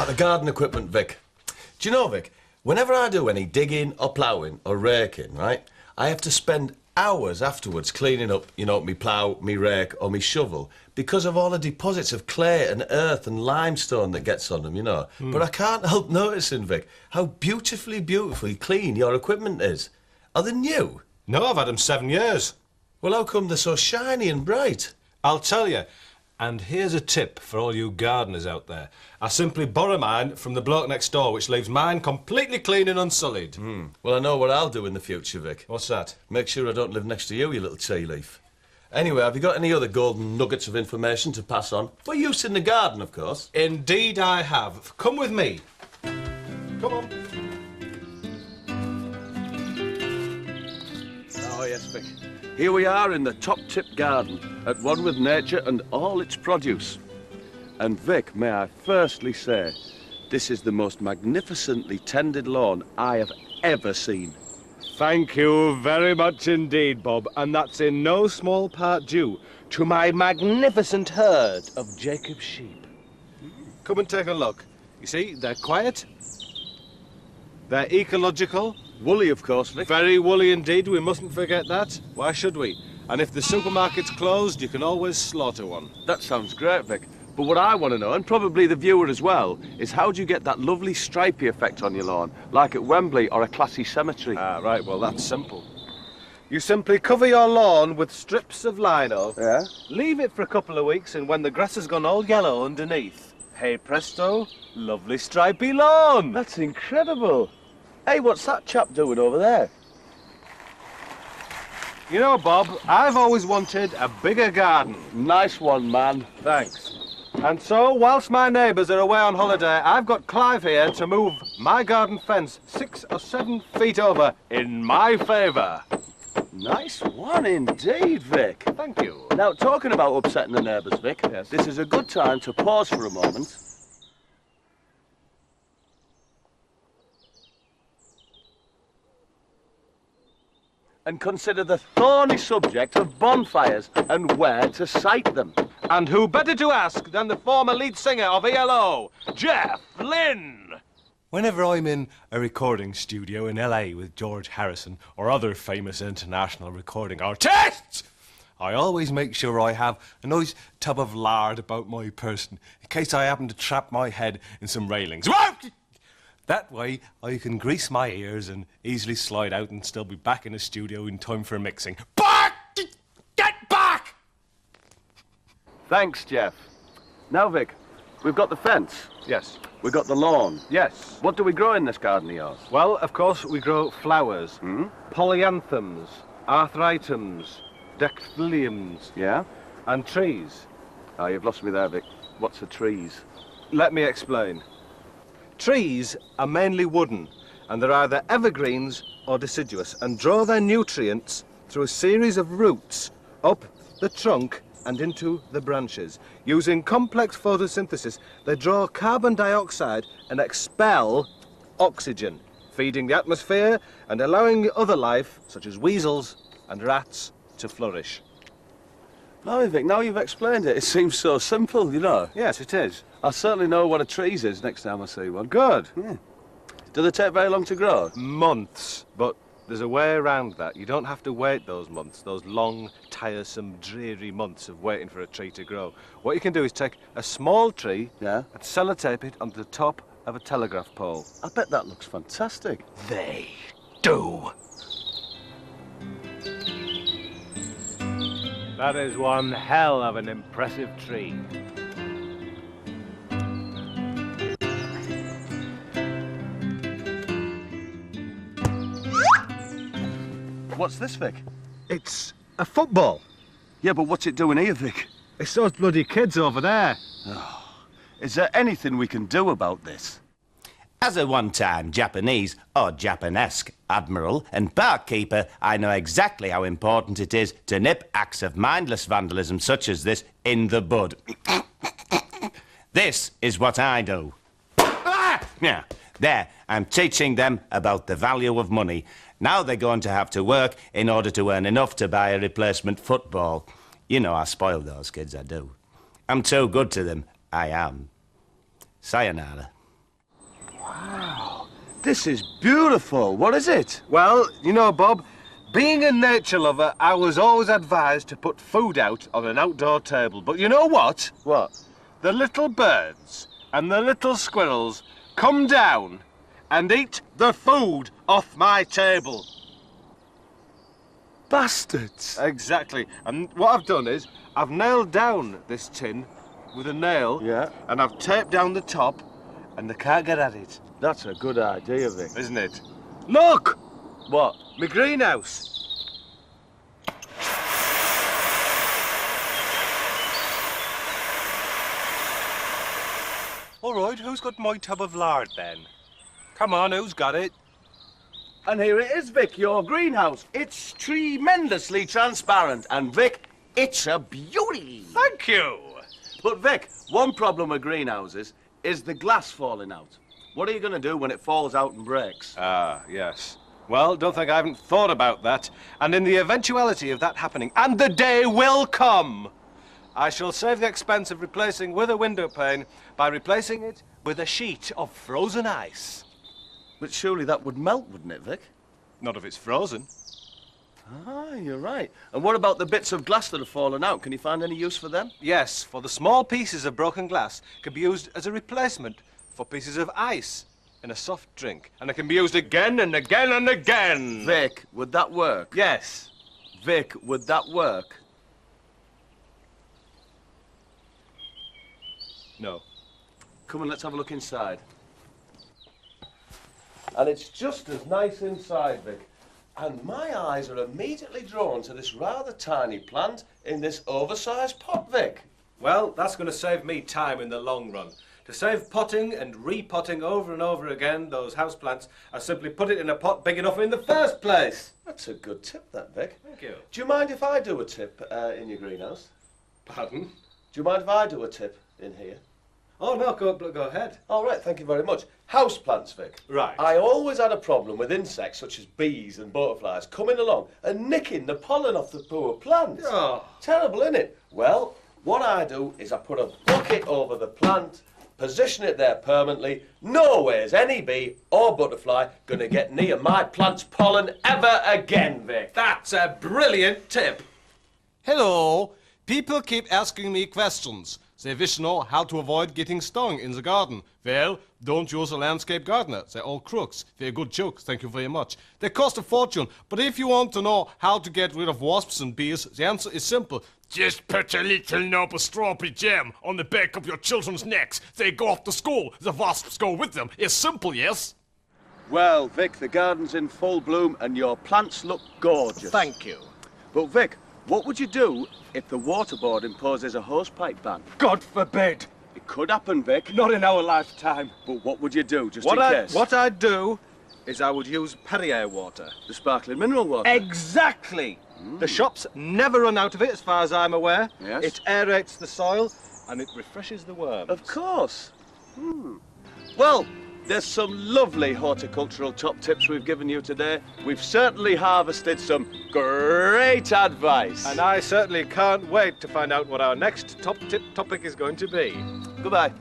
The garden equipment, Vic. Do you know, Vic, whenever I do any digging or ploughing or raking, right, I have to spend hours afterwards cleaning up, you know, me plough, me rake or me shovel because of all the deposits of clay and earth and limestone that gets on them, you know. But I can't help noticing, Vic, how beautifully clean your equipment is. Are they new? No, I've had them 7 years. Well, how come they're so shiny and bright? I'll tell you. And here's a tip for all you gardeners out there. I simply borrow mine from the bloke next door, which leaves mine completely clean and unsullied. Well, I know what I'll do in the future, Vic. What's that? Make sure I don't live next to you, you little tea leaf. Anyway, have you got any other golden nuggets of information to pass on? For use in the garden, of course. Indeed I have. Come with me. Come on. Oh, yes, Vic. Here we are in the top-tip garden, at one with nature and all its produce. And Vic, may I firstly say, this is the most magnificently tended lawn I have ever seen. Thank you very much indeed, Bob, and that's in no small part due to my magnificent herd of Jacob sheep. Come and take a look. You see, they're quiet. They're ecological. Woolly, of course, Vic. Very woolly indeed, we mustn't forget that. Why should we? And if the supermarket's closed, you can always slaughter one. That sounds great, Vic. But what I want to know, and probably the viewer as well, is how do you get that lovely stripy effect on your lawn, like at Wembley or a classy cemetery? Ah, right, well, that's simple. You simply cover your lawn with strips of lino. Yeah? Leave it for a couple of weeks, and when the grass has gone all yellow underneath, hey presto, lovely stripy lawn. That's incredible. Hey, what's that chap doing over there? You know, Bob, I've always wanted a bigger garden. Nice one, man. Thanks. And so, whilst my neighbours are away on holiday, I've got Clive here to move my garden fence 6 or 7 feet over in my favour. Nice one indeed, Vic. Thank you. Now, talking about upsetting the neighbours, Vic, Yes. This is a good time to pause for a moment and consider the thorny subject of bonfires and where to site them. And who better to ask than the former lead singer of ELO, Jeff Lynne? Whenever I'm in a recording studio in LA with George Harrison or other famous international recording artists, I always make sure I have a nice tub of lard about my person in case I happen to trap my head in some railings. That way I can grease my ears and easily slide out and still be back in the studio in time for mixing. Back! Get back! Thanks, Jeff. Now, Vic, we've got the fence. Yes. We've got the lawn. Yes. What do we grow in this garden of yours? Well, of course, we grow flowers. Polyanthums, arthritums, dactyliums. Yeah? And trees. Oh, you've lost me there, Vic. What's the trees? Let me explain. Trees are mainly wooden, and they're either evergreens or deciduous, and draw their nutrients through a series of roots up the trunk and into the branches. Using complex photosynthesis, they draw carbon dioxide and expel oxygen, feeding the atmosphere and allowing other life, such as weasels and rats, to flourish. No, Vic, now you've explained it, it seems so simple, you know. Yes, it is. I'll certainly know what a trees is next time I see one. Good. Yeah. Do they take very long to grow? Months, but there's a way around that. You don't have to wait those months, those long, tiresome, dreary months of waiting for a tree to grow. What you can do is take a small tree Yeah? and sellotape it onto the top of a telegraph pole. I bet that looks fantastic. They do. That is one hell of an impressive tree. What's this, Vic? It's a football. Yeah, but what's it doing here, Vic? It's those bloody kids over there. Is there anything we can do about this? As a one-time Japanese or Japanesque admiral and barkeeper, I know exactly how important it is to nip acts of mindless vandalism such as this in the bud. This is what I do. Yeah, there, I'm teaching them about the value of money. Now they're going to have to work in order to earn enough to buy a replacement football. You know I spoil those kids, I do. I'm too good to them, I am. Sayonara. Wow, this is beautiful. What is it? Well, you know, Bob, being a nature lover, I was always advised to put food out on an outdoor table. But you know what? What? The little birds and the little squirrels come down and eat the food off my table. Bastards. Exactly. And what I've done is, I've nailed down this tin with a nail. Yeah. And I've taped down the top, and they can't get at it. That's a good idea, Vic. Isn't it? Look! What? My greenhouse. All right, who's got my tub of lard then? Come on, who's got it? And here it is, Vic, your greenhouse. It's tremendously transparent. And, Vic, it's a beauty. Thank you. But, Vic, one problem with greenhouses is the glass falling out. What are you going to do when it falls out and breaks? Ah, yes. Well, don't think I haven't thought about that. And in the eventuality of that happening, and the day will come, I shall save the expense of replacing with a window pane by replacing it with a sheet of frozen ice. But surely that would melt, wouldn't it, Vic? Not if it's frozen. Ah, you're right. And what about the bits of glass that have fallen out? Can you find any use for them? Yes, for the small pieces of broken glass can be used as a replacement for pieces of ice in a soft drink. And it can be used again and again and again. Vic, would that work? Yes. Vic, would that work? No. Come on, let's have a look inside. And it's just as nice inside, Vic. And my eyes are immediately drawn to this rather tiny plant in this oversized pot, Vic. Well, that's going to save me time in the long run. To save potting and repotting over and over again those houseplants, I simply put it in a pot big enough in the first place. That's a good tip, that, Vic. Thank you. Do you mind if I do a tip in your greenhouse? Pardon? Do you mind if I do a tip in here? Oh, no, go ahead. All right, thank you very much. Houseplants, Vic. Right. I always had a problem with insects such as bees and butterflies coming along and nicking the pollen off the poor plants. Oh. Terrible, isn't it? Well, what I do is I put a bucket over the plant, position it there permanently. No way is any bee or butterfly going to get near my plant's pollen ever again, Vic. That's a brilliant tip. Hello. People keep asking me questions. They wish to know how to avoid getting stung in the garden. Well, don't use a landscape gardener. They're all crooks. They're good jokes, thank you very much. They cost a fortune, but if you want to know how to get rid of wasps and bees, the answer is simple. Just put a little knob of strawberry jam on the back of your children's necks. They go off to school. The wasps go with them. It's simple, yes? Well, Vic, the garden's in full bloom and your plants look gorgeous. Thank you. But, Vic, what would you do if the water board imposes a hosepipe ban? God forbid. It could happen, Vic. Not in our lifetime. But what would you do, just in case? What I'd do is I would use Perrier water. The sparkling mineral water? Exactly. The shops never run out of it, as far as I'm aware. Yes. It aerates the soil and it refreshes the worms. Of course. Well, there's some lovely horticultural top tips we've given you today. We've certainly harvested some great advice. And I certainly can't wait to find out what our next top tip topic is going to be. Goodbye.